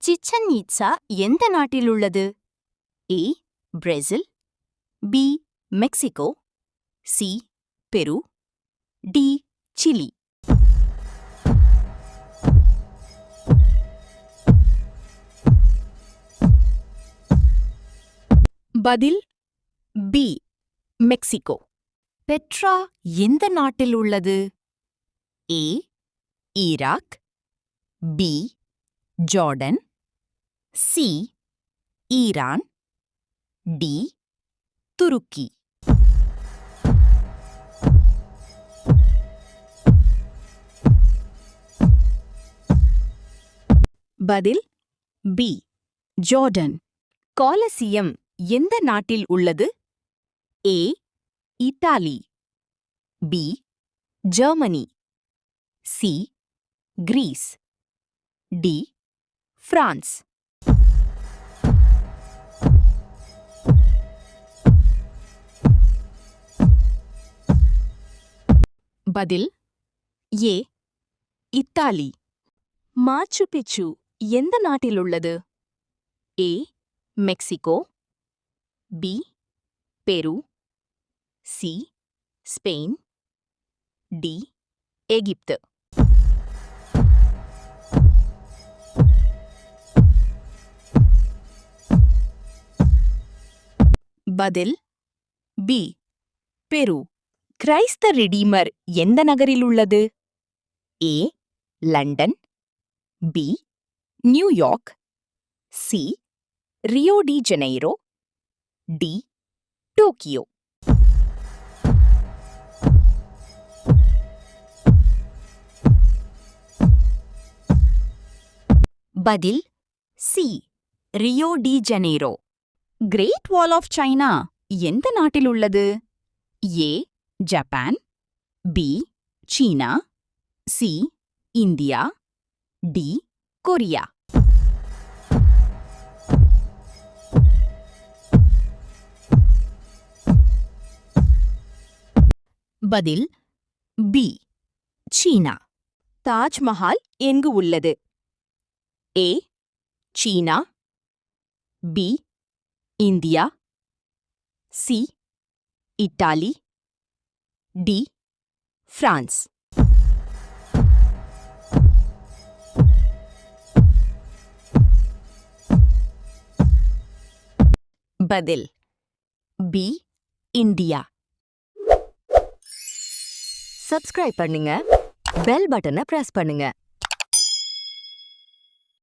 சிச்சன் Itza எந்த நாட்டில் உள்ளது? A Brazil, B Mexico, C Peru, D Chile. பதில் பி மெக்சிகோ. பெட்ரா எந்த நாட்டில் உள்ளது? A Iraq, B Jordan, C Iran, D துருக்கி. பதில் பி ஜார்டன். கொலசியம் எந்த நாட்டில் உள்ளது? A Italy, B Germany, C Greece, D France. பதில் ஏ இத்தாலி. மாச்சு பிச்சு எந்த நாட்டில் உள்ளது? A Mexico, B Peru, C Spain, D எகிப்து. பதில் பி பெரு. கிரைஸ்த ரிடீமர் எந்த நகரில் உள்ளது? A London, B New York, C Rio de Janeiro, D Tokyo. பதில் C Rio de Janeiro. Great Wall of China எந்த நாட்டில் உள்ளது? ஏ ஜப்பான், பி சீனா, சி இந்தியா, டி கொரியா. பதில் பி சீனா. தாஜ்மஹால் எங்கு உள்ளது? ஏ சீனா, B India, C Italy, D France. பதில் பி இந்தியா. சப்ஸ்கிரைப் பண்ணுங்க, பெல் பட்டனை பிரஸ் பண்ணுங்க.